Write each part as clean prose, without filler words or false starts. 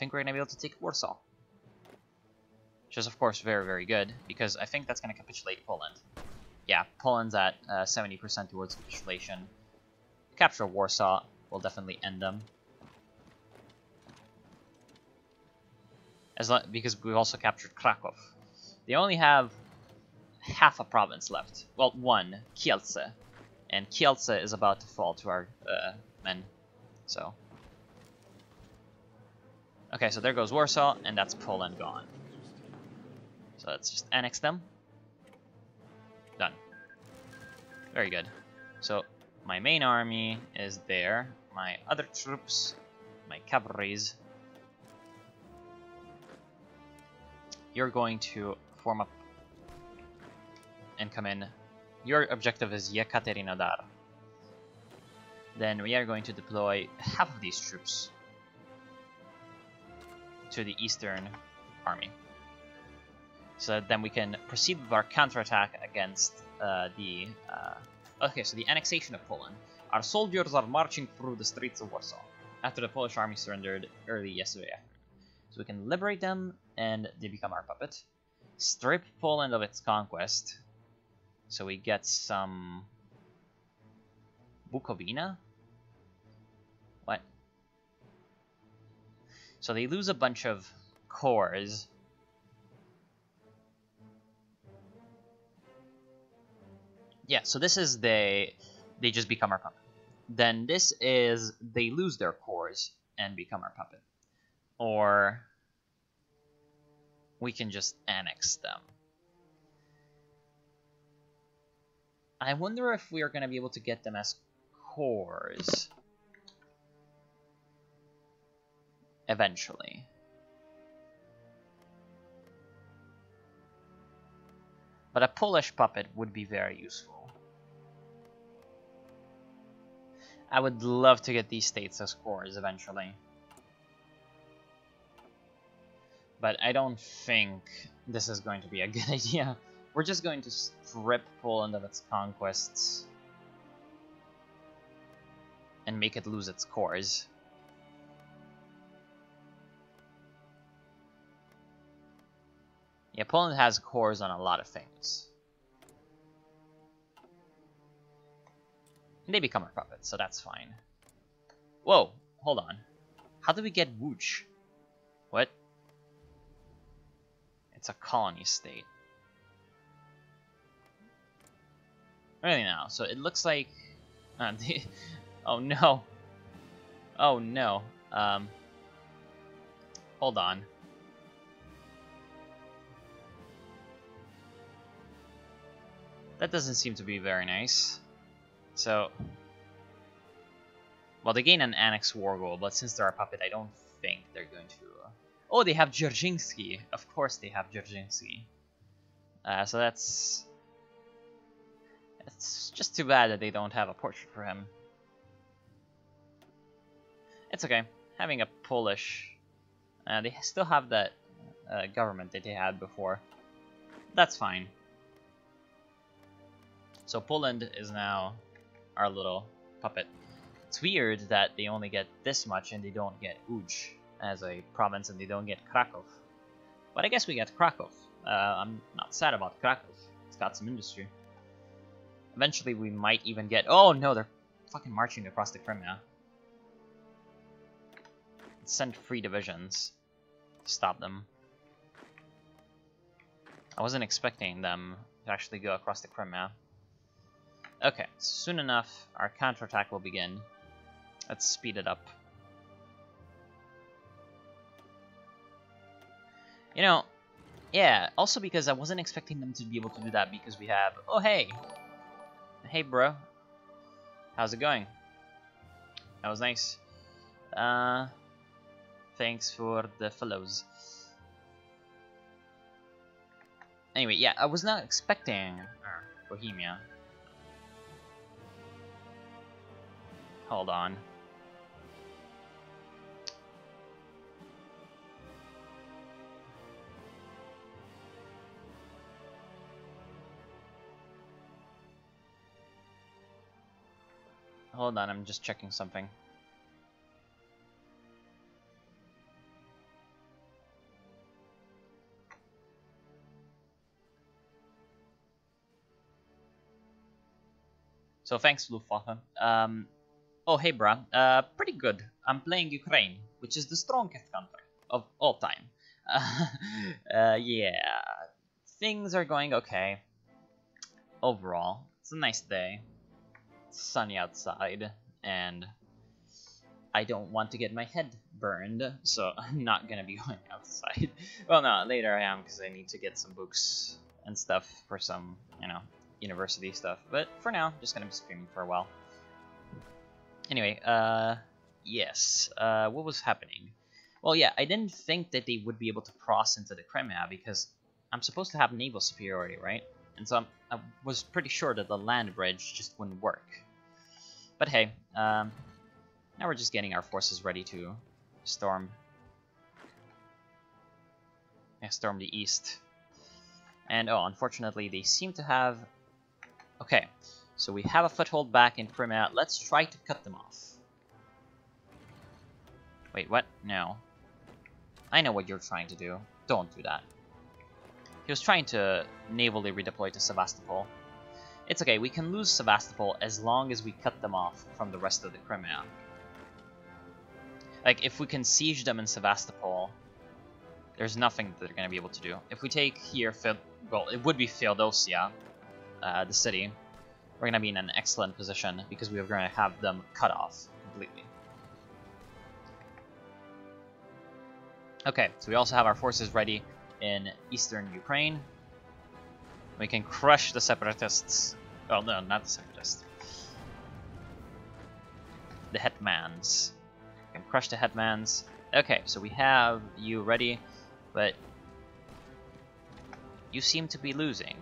think we're going to be able to take Warsaw. Which is, of course, very, very good, because I think that's going to capitulate Poland. Yeah, Poland's at 70% towards capitulation. Capture Warsaw will definitely end them. Because we've also captured Krakow. They only have half a province left. Well, one, Kielce. And Kielce is about to fall to our men. So. Okay, so there goes Warsaw, and that's Poland gone. So let's just annex them. Done. Very good. So my main army is there. My other troops, my cavalries, you're going to form up and come in. Your objective is Yekaterinodar. Then we are going to deploy half of these troops to the eastern army. So that then we can proceed with our counterattack against Okay, so the annexation of Poland. Our soldiers are marching through the streets of Warsaw after the Polish army surrendered early yesterday afternoon. So we can liberate them, and they become our puppet. Strip Poland of its conquest. So we get some... Bukovina? What? So they lose a bunch of cores. Yeah, so this is they just become our puppet. Then this is they lose their cores and become our puppet. Or we can just annex them. I wonder if we are going to be able to get them as cores eventually. But a Polish puppet would be very useful. I would love to get these states as cores eventually. But I don't think this is going to be a good idea. We're just going to strip Poland of its conquests and make it lose its cores. Yeah, Poland has cores on a lot of things. And they become our puppets, so that's fine. Whoa, hold on. How do we get Łódź? What? It's a colony state. Really now, so it looks like... oh no. Oh no. Hold on. That doesn't seem to be very nice. So, well, they gain an annex war goal, but since they're a puppet, I don't think they're going to... Oh, they have Dzierżyński. Of course they have Dzierżyński. So that's... It's just too bad that they don't have a portrait for him. It's okay. Having a Polish... they still have that government that they had before. That's fine. So Poland is now our little puppet. It's weird that they only get this much and they don't get Łódź as a province and they don't get Krakow. But I guess we get Krakow. I'm not sad about Krakow. It's got some industry. Eventually we might even get... Oh no, they're fucking marching across the Crimea. Let's send 3 divisions to stop them. I wasn't expecting them to actually go across the Crimea. Okay, soon enough, our counterattack will begin. Let's speed it up. You know, yeah, also because I wasn't expecting them to be able to do that because we have... Oh, hey! Hey, bro. How's it going? That was nice. Thanks for the follows. Anyway, yeah, I was not expecting Bohemia. Hold on. Hold on, I'm just checking something. So thanks, Luftwaffe. Oh, hey, bruh. Pretty good. I'm playing Ukraine, which is the strongest country of all time. Yeah. Things are going okay. Overall, it's a nice day. It's sunny outside, and I don't want to get my head burned, so I'm not gonna be going outside. Well, no, later I am, because I need to get some books and stuff for some, you know, university stuff. But for now, just gonna be streaming for a while. Anyway, yes, what was happening? Well, yeah, I didn't think that they would be able to cross into the Crimea, because I'm supposed to have naval superiority, right? And so I was pretty sure that the land bridge just wouldn't work. But hey, now we're just getting our forces ready to storm the east. And oh, unfortunately, they seem to have... Okay, so we have a foothold back in Crimea. Let's try to cut them off. Wait, what? No. I know what you're trying to do. Don't do that. He was trying to navally redeploy to Sevastopol. It's okay, we can lose Sevastopol as long as we cut them off from the rest of the Crimea. Like, if we can siege them in Sevastopol, there's nothing that they're going to be able to do. If we take here, well, it would be Feodosia, the city, we're going to be in an excellent position because we are going to have them cut off completely. Okay, so we also have our forces ready in eastern Ukraine. We can crush the separatists. Well, no, not the separatists. The hetmans. We can crush the hetmans. Okay, so we have you ready, but you seem to be losing.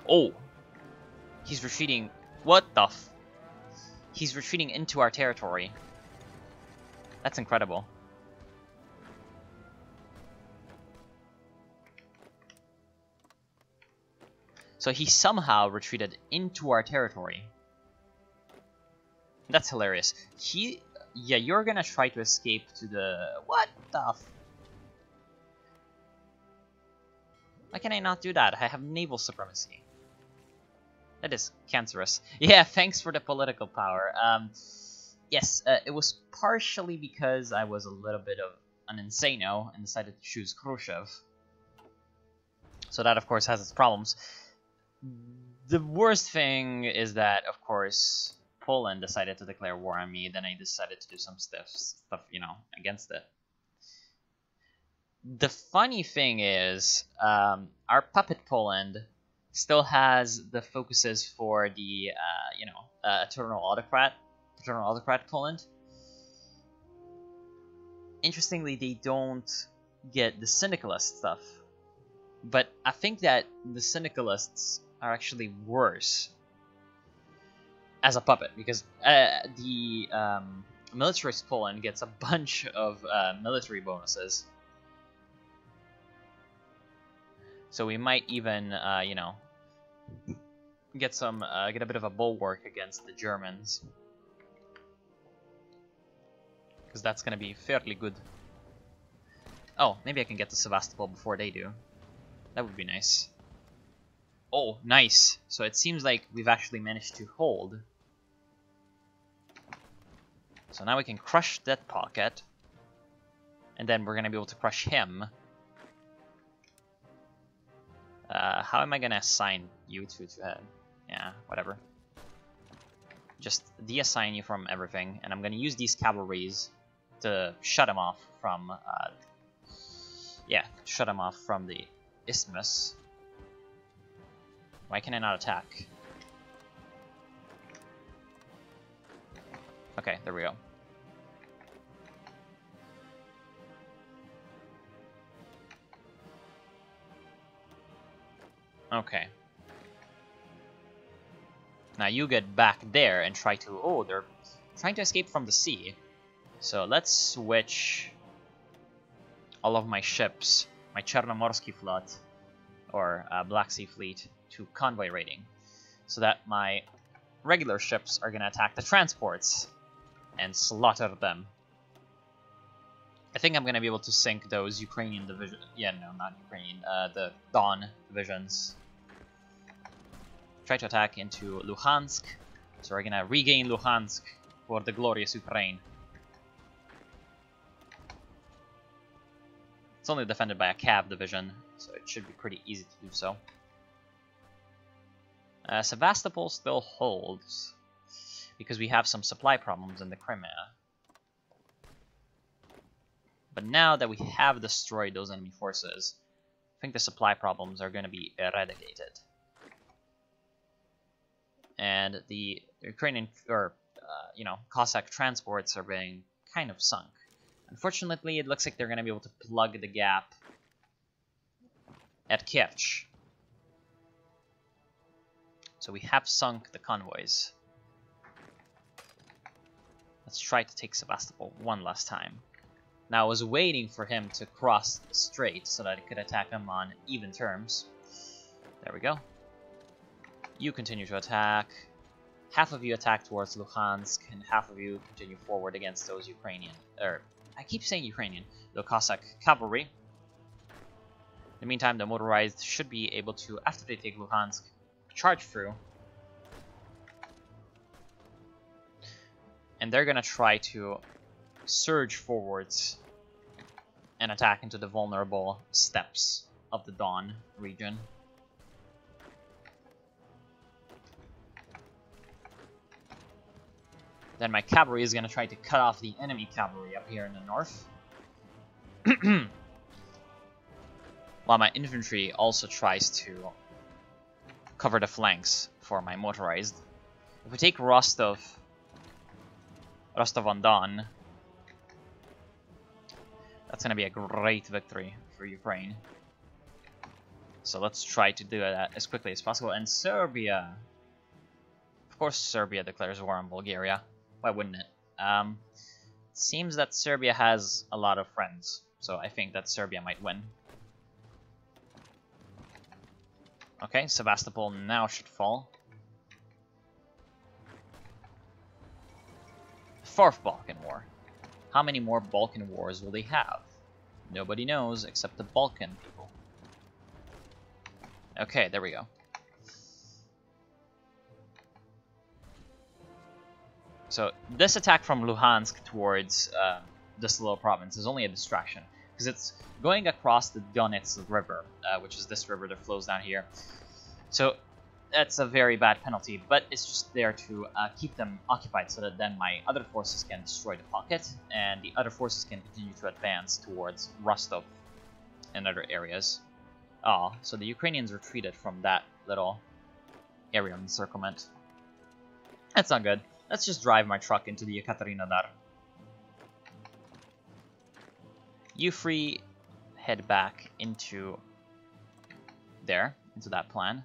Oh! He's retreating. What the f... He's retreating into our territory. That's incredible. So he somehow retreated into our territory. That's hilarious. Yeah, you're gonna try to escape to the... What the f... Why can I not do that? I have naval supremacy. That is cancerous. Yeah, thanks for the political power. Yes, it was partially because I was a little bit of an insano and decided to choose Khrushchev. So that, of course, has its problems. The worst thing is that, of course, Poland decided to declare war on me, then I decided to do some stuff, you know, against it. The funny thing is, our puppet Poland still has the focuses for the, you know, paternal autocrat Poland. Interestingly, they don't get the syndicalist stuff, but I think that the syndicalists are actually worse as a puppet, because the militarist Poland gets a bunch of military bonuses. So we might even, you know, get a bit of a bulwark against the Germans, because that's gonna be fairly good. Oh, maybe I can get to Sevastopol before they do. That would be nice. Oh, nice. So it seems like we've actually managed to hold. So now we can crush that pocket, and then we're gonna be able to crush him. How am I gonna assign you to yeah, whatever. Just deassign you from everything, and I'm gonna use these cavalries to shut him off from, yeah, shut him off from the isthmus. Why can I not attack? Okay, there we go. Okay. Now you get back there and try to... Oh, they're trying to escape from the sea. So let's switch all of my ships, my Chernomorsky Fleet, or Black Sea Fleet, to convoy raiding, so that my regular ships are going to attack the transports and slaughter them. I think I'm going to be able to sink those Ukrainian divisions. Yeah, no, not Ukrainian. The Don divisions. try to attack into Luhansk. So we're gonna regain Luhansk for the glorious Ukraine. It's only defended by a cav division, so it should be pretty easy to do so. Sevastopol still holds, because we have some supply problems in the Crimea. But now that we have destroyed those enemy forces, I think the supply problems are going to be eradicated. And the Ukrainian, Cossack transports are being kind of sunk. Unfortunately, it looks like they're going to be able to plug the gap at Kerch. So we have sunk the convoys. Let's try to take Sevastopol one last time. Now I was waiting for him to cross the strait so that I could attack him on even terms. There we go. You continue to attack. Half of you attack towards Luhansk, and half of you continue forward against those Ukrainian, I keep saying Ukrainian, the Cossack cavalry. In the meantime, the motorized should be able to, after they take Luhansk, charge through. And they're gonna try to surge forwards and attack into the vulnerable steppes of the Don region. Then my cavalry is going to try to cut off the enemy cavalry up here in the north. While my infantry also tries to cover the flanks for my motorized. If we take Rostov-on-Don, that's going to be a great victory for Ukraine. So let's try to do that as quickly as possible. And Serbia. Of course Serbia declares war on Bulgaria. Why wouldn't it? It seems that Serbia has a lot of friends, so I think that Serbia might win. Okay, Sevastopol now should fall. Fourth Balkan War. How many more Balkan wars will they have? Nobody knows except the Balkan people. Okay, there we go. So this attack from Luhansk towards this little province is only a distraction, because it's going across the Donets River, which is this river that flows down here. So that's a very bad penalty, but it's just there to keep them occupied so that then my other forces can destroy the pocket, and the other forces can continue to advance towards Rostov and other areas. Oh, so the Ukrainians retreated from that little area of encirclement. That's not good. Let's just drive my truck into the Ekaterinodar. You free head back into there, into that plan.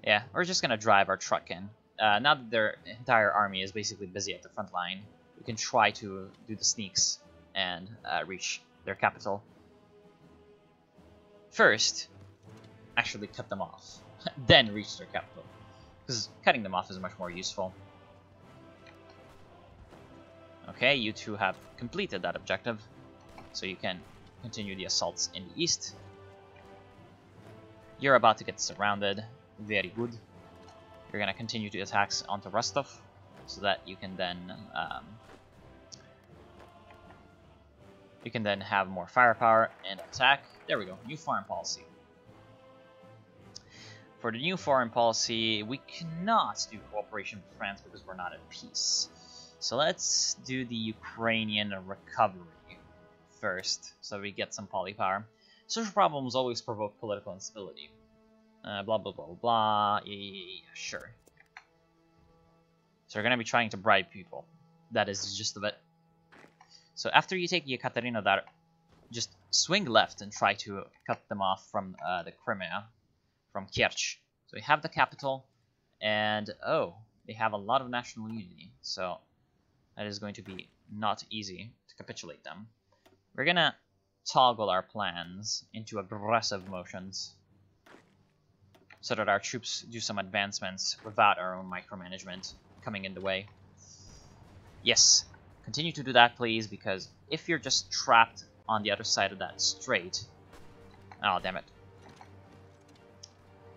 Yeah, we're just gonna drive our truck in. Now that their entire army is basically busy at the front line, we can try to do the sneaks and reach their capital. First, actually cut them off, then reach their capital, because cutting them off is much more useful. Okay, you two have completed that objective, so you can continue the assaults in the east. You're about to get surrounded. Very good. You're going to continue the attacks onto Rostov, so that you can then have more firepower and attack. There we go. New foreign policy. For the new foreign policy, we cannot do cooperation with France because we're not at peace. So let's do the Ukrainian recovery first, so we get some polypower. Social problems always provoke political instability. Blah, blah, blah, blah, blah. Yeah, sure. So we're going to be trying to bribe people. That is just a bit. So after you take Yekaterinodar, just swing left and try to cut them off from the Crimea, from Kerch. So we have the capital, and oh, they have a lot of national unity. So that is going to be not easy to capitulate them. We're going to toggle our plans into aggressive motions so that our troops do some advancements without our own micromanagement coming in the way. Yes, continue to do that, please, because if you're just trapped on the other side of that strait... Oh, damn it.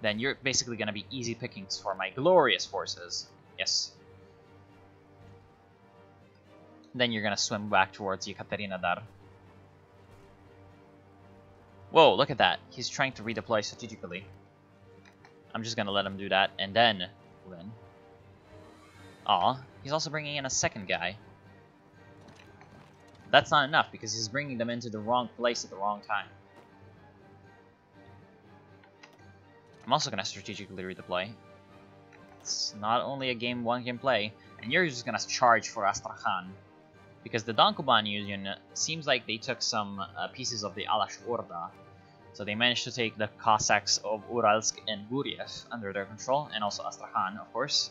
then you're basically going to be easy pickings for my glorious forces. Yes. Then you're going to swim back towards Yekaterinodar. Whoa, look at that. He's trying to redeploy strategically. I'm just going to let him do that, and then win. Aw, he's also bringing in a second guy. That's not enough, because he's bringing them into the wrong place at the wrong time. I'm also going to strategically redeploy. It's not only a game one can play, and you're just going to charge for Astrakhan. Because the Donkoban Union seems like they took some pieces of the Alash Orda. So they managed to take the Cossacks of Uralsk and Guriev under their control, and also Astrakhan, of course.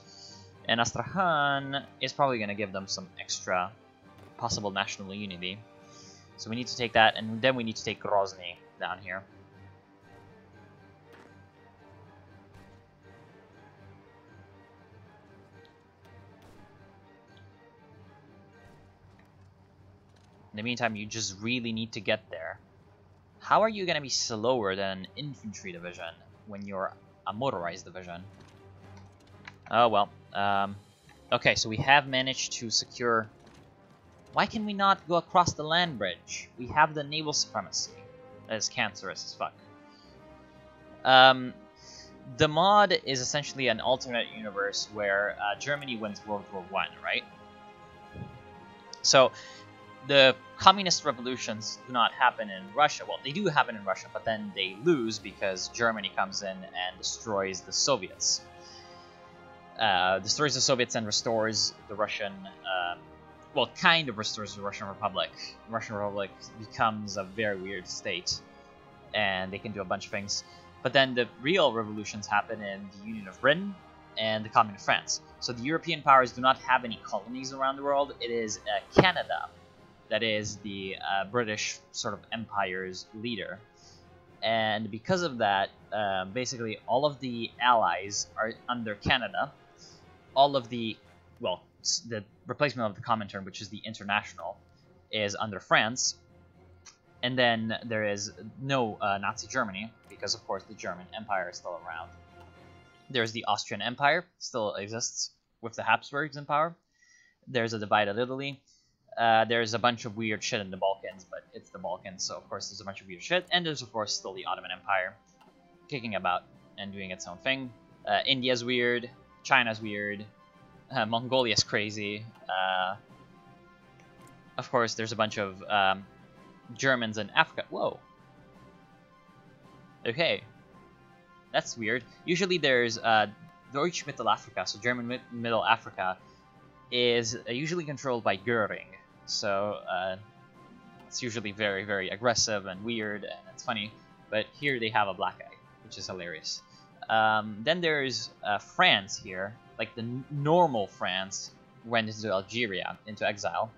And Astrakhan is probably going to give them some extra possible national unity. So we need to take that, and then we need to take Grozny down here. In the meantime, you just really need to get there. How are you going to be slower than an infantry division when you're a motorized division? Oh, well. Okay, so we have managed to secure... Why can we not go across the land bridge? We have the naval supremacy. That is cancerous as fuck. The mod is essentially an alternate universe where Germany wins World War I, right? So... the communist revolutions do not happen in Russia. Well, they do happen in Russia, but then they lose because Germany comes in and destroys the Soviets. Destroys the Soviets and restores the Russian... well, kind of restores the Russian Republic. The Russian Republic becomes a very weird state, and they can do a bunch of things. But then the real revolutions happen in the Union of Britain and the Commune of France. So the European powers do not have any colonies around the world. It is Canada that is the British sort of empire's leader. And because of that, basically all of the allies are under Canada. All of the, well, the replacement of the Comintern, which is the International, is under France. And then there is no Nazi Germany, because of course the German Empire is still around. There's the Austrian Empire, still exists, with the Habsburgs in power. There's a divided Italy. There's a bunch of weird shit in the Balkans, but it's the Balkans, so of course there's a bunch of weird shit. And there's of course still the Ottoman Empire, kicking about and doing its own thing. India's weird, China's weird, Mongolia's crazy. Of course there's a bunch of Germans in Africa. Whoa. Okay. That's weird. Usually there's Deutsche Mittelafrika, so German Middle Africa, is usually controlled by Goering. So it's usually very, very aggressive and weird, and it's funny. But here they have a black guy, which is hilarious. Then there's France here. Like the normal France went into Algeria, into exile.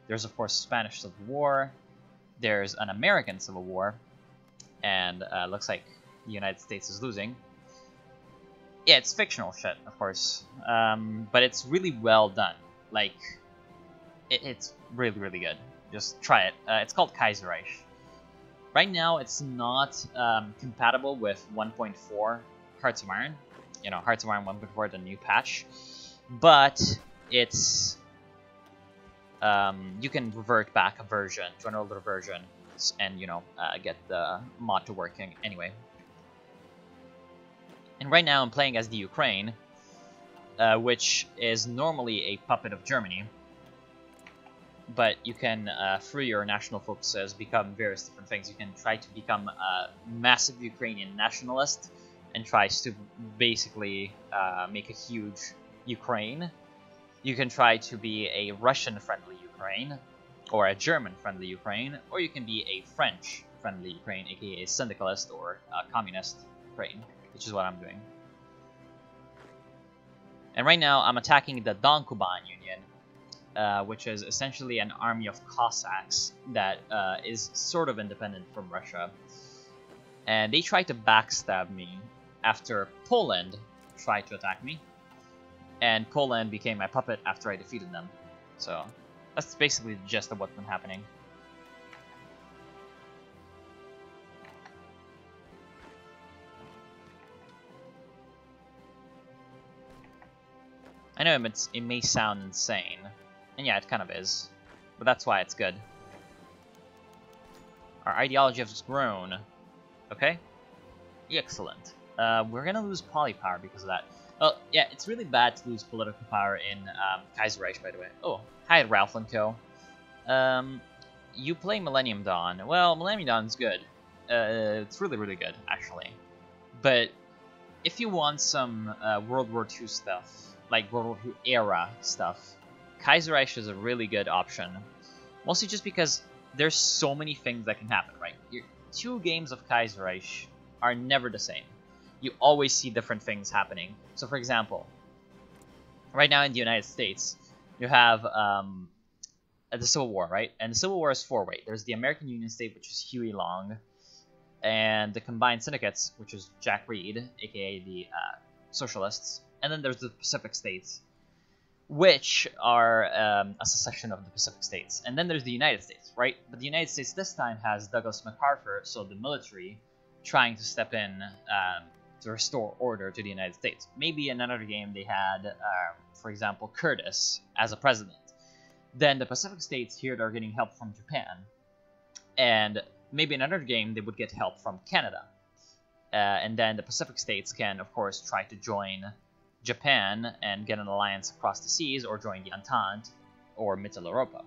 There's of course Spanish Civil War. There's an American Civil War. And looks like the United States is losing. Yeah, it's fictional shit, of course. But it's really well done. Like, it's really, really good. Just try it. It's called Kaiserreich. Right now, it's not compatible with 1.4 Hearts of Iron. You know, Hearts of Iron 1.4, the new patch. But it's... you can revert back a version to an older version and, you know, get the mod to working anyway. And right now I'm playing as the Ukraine, which is normally a puppet of Germany. But you can, through your national focuses, become various different things. You can try to become a massive Ukrainian nationalist and tries to basically make a huge Ukraine. You can try to be a Russian-friendly Ukraine, or a German-friendly Ukraine, or you can be a French-friendly Ukraine, aka a syndicalist or a communist Ukraine, which is what I'm doing. And right now, I'm attacking the Donkoban Union, which is essentially an army of Cossacks that is sort of independent from Russia. And they tried to backstab me after Poland tried to attack me. And Poland became my puppet after I defeated them. So that's basically the gist of what's been happening. I know it may sound insane, and yeah, it kind of is, but that's why it's good. Our ideology has grown. Okay? Excellent. We're gonna lose polypower because of that. Well, yeah, it's really bad to lose political power in Kaiserreich, by the way. Oh, hi, Ralph and Co. You play Millennium Dawn. Well, Millennium Dawn's good. It's really, really good, actually. But if you want some World War II stuff, like World War II era stuff, Kaiserreich is a really good option. Mostly just because there's so many things that can happen, right? Your 2 games of Kaiserreich are never the same. You always see different things happening. So, for example, right now in the United States, you have the Civil War, right? And the Civil War is 4-way. There's the American Union State, which is Huey Long, and the Combined Syndicates, which is Jack Reed, aka the Socialists, and then there's the Pacific States, which are a secession of the Pacific States. And then there's the United States, right? But the United States this time has Douglas MacArthur, so the military, trying to step in to restore order to the United States. Maybe in another game they had, for example, Curtis as a president. Then the Pacific States here are getting help from Japan. And maybe in another game they would get help from Canada. And then the Pacific States can, of course, try to join Japan and get an alliance across the seas, or join the Entente, or Mittel Europa.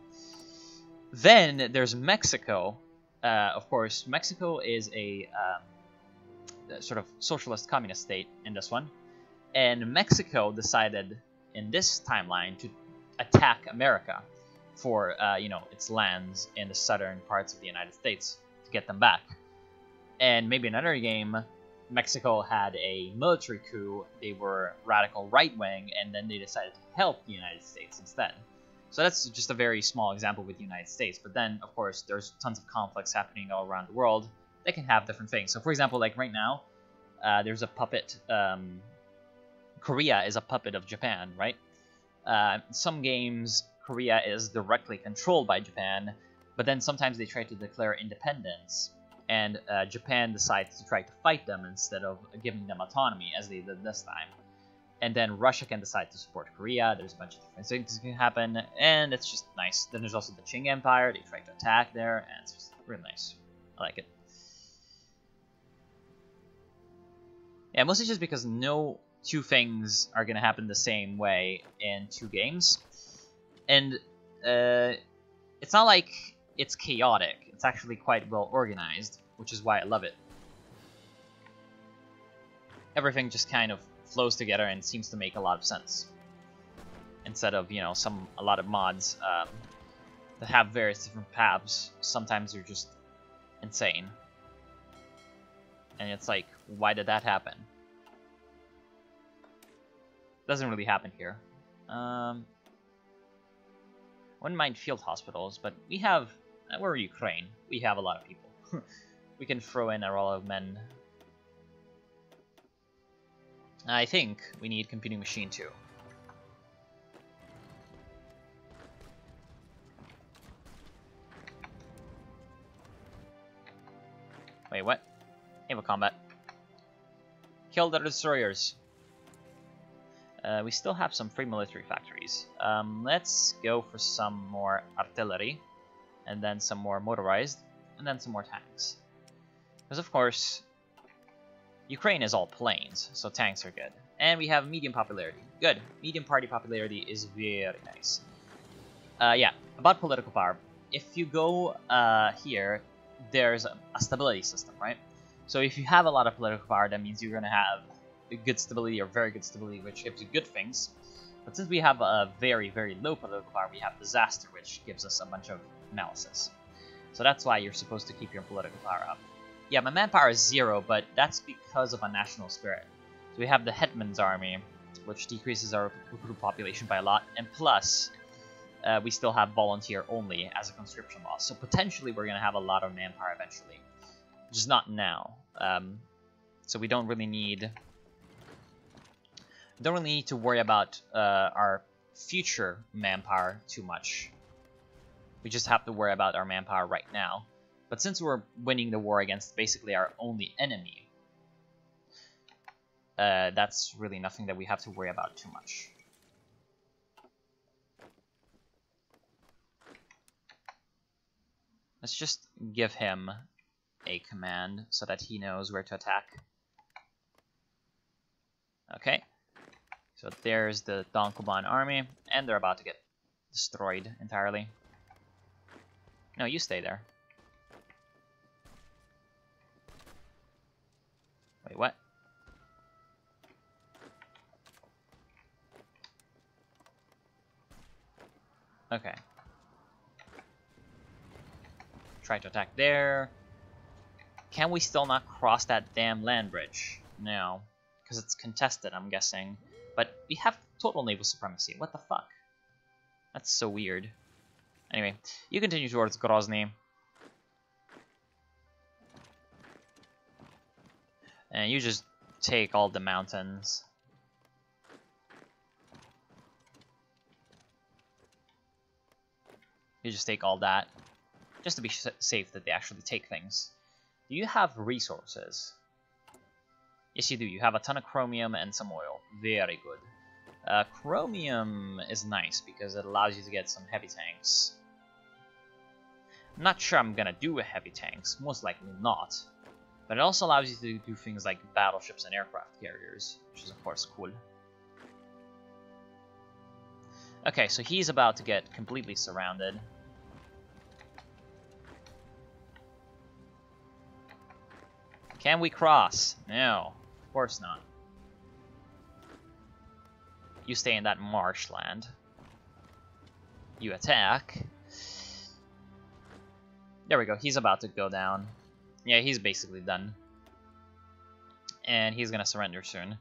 Then there's Mexico. Of course, Mexico is a sort of socialist communist state in this one. And Mexico decided in this timeline to attack America for, its lands in the southern parts of the United States to get them back. And maybe another game, Mexico had a military coup. They were radical right-wing, and then they decided to help the United States instead. So that's just a very small example with the United States. But then, of course, there's tons of conflicts happening all around the world. They can have different things. So, for example, like right now, there's a puppet. Korea is a puppet of Japan, right? Some games, Korea is directly controlled by Japan, but then sometimes they try to declare independence, and Japan decides to try to fight them instead of giving them autonomy, as they did this time. And then Russia can decide to support Korea. There's a bunch of different things that can happen, and it's just nice. Then there's also the Qing Empire. They try to attack there, and it's just really nice. I like it. Yeah, mostly just because no 2 things are going to happen the same way in 2 games. And it's not like it's chaotic. It's actually quite well organized, which is why I love it. Everything just kind of flows together and seems to make a lot of sense. Instead of, a lot of mods that have various different paths. Sometimes they're just insane. And it's like, why did that happen? Doesn't really happen here. Wouldn't mind field hospitals, but we have... we're Ukraine. We have a lot of people. We can throw in a roll of men. I think we need computing machine too. Wait, what? Naval combat. Kill the destroyers. We still have some free military factories. Let's go for some more artillery, and then some more motorized, and then some more tanks. Because of course, Ukraine is all planes, so tanks are good. And we have medium popularity. Good. Medium party popularity is very nice. Yeah, about political power. If you go here, there's a stability system, right? So if you have a lot of political power, that means you're going to have good stability or very good stability, which gives you good things. But since we have a very, very low political power, we have disaster, which gives us a bunch of analysis. So that's why you're supposed to keep your political power up. Yeah, my manpower is 0, but that's because of a national spirit. So we have the Hetman's army, which decreases our recruit population by a lot, and plus, we still have volunteer only as a conscription law. So potentially we're going to have a lot of manpower eventually. Just not now. So we don't really need... to worry about our future manpower too much. We just have to worry about our manpower right now. But since we're winning the war against basically our only enemy, that's really nothing that we have to worry about too much. Let's just give him a command so that he knows where to attack. Okay. So there's the Don Kuban army, and they're about to get destroyed entirely. No, you stay there. Wait, what? Okay. Try to attack there. Can we still not cross that damn land bridge? No. Because it's contested, I'm guessing. But we have total naval supremacy. What the fuck? That's so weird. Anyway, you continue towards Grozny. And you just take all the mountains. You just take all that. Just to be safe that they actually take things. Do you have resources? Yes, you do. You have a ton of chromium and some oil. Very good. Chromium is nice because it allows you to get some heavy tanks. I'm not sure I'm gonna do heavy tanks. Most likely not. But it also allows you to do things like battleships and aircraft carriers, which is of course cool. Okay, so he's about to get completely surrounded. Can we cross? No, of course not. You stay in that marshland. You attack. There we go, he's about to go down. Yeah, he's basically done. And he's gonna surrender soon.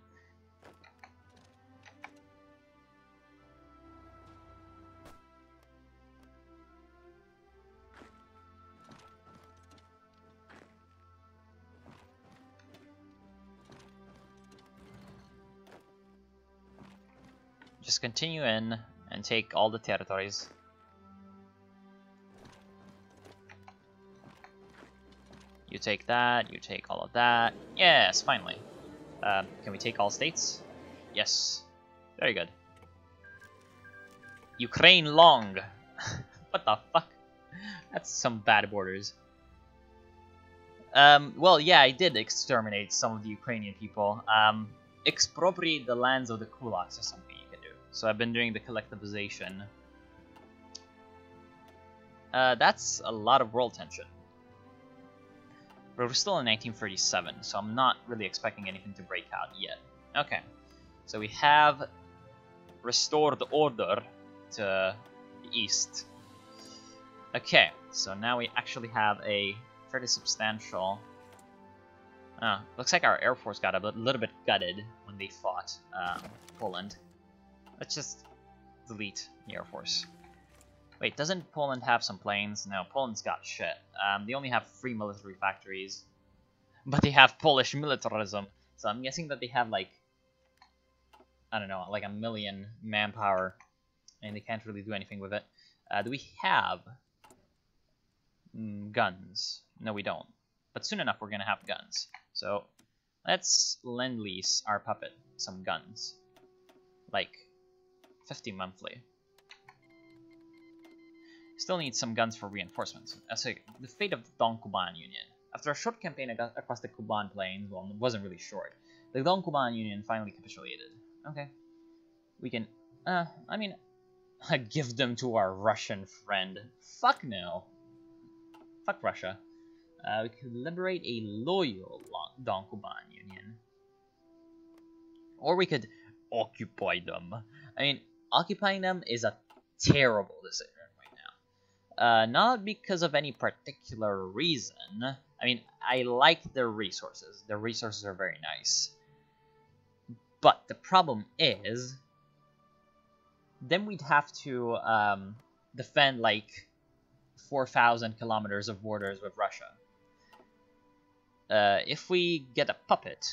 Just continue in and take all the territories. You take that, you take all of that. Yes, finally. Can we take all states? Yes. Very good. Ukraine long. What the fuck? That's some bad borders. Well, yeah, I did exterminate some of the Ukrainian people. Expropriate the lands of the kulaks or something you can do. So I've been doing the collectivization. That's a lot of world tension. But we're still in 1937, so I'm not really expecting anything to break out yet. Okay, so we have restored order to the east. Okay, so now we actually have a fairly substantial... looks like our Air Force got a little bit gutted when they fought Poland. Let's just delete the Air Force. Wait, doesn't Poland have some planes? No, Poland's got shit. They only have 3 military factories. But they have Polish militarism. So I'm guessing that they have like, I don't know, like 1 million manpower. And they can't really do anything with it. Do we have guns? No, we don't. But soon enough we're gonna have guns. So let's lend-lease our puppet some guns. Like 50 monthly. Still need some guns for reinforcements. So the fate of the Don Kuban Union. After a short campaign across the Kuban Plains, well, it wasn't really short, the Don Kuban Union finally capitulated. Okay. We can, I mean, give them to our Russian friend. Fuck no. Fuck Russia. We could liberate a loyal Don Kuban Union. Or we could occupy them. I mean, occupying them is a terrible decision. Not because of any particular reason. I mean, I like their resources. Their resources are very nice. But the problem is, then we'd have to defend like 4,000 kilometers of borders with Russia. If we get a puppet...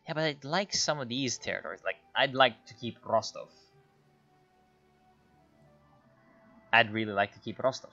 Yeah, but I'd like some of these territories. Like, I'd like to keep Rostov. I'd really like to keep Rostov.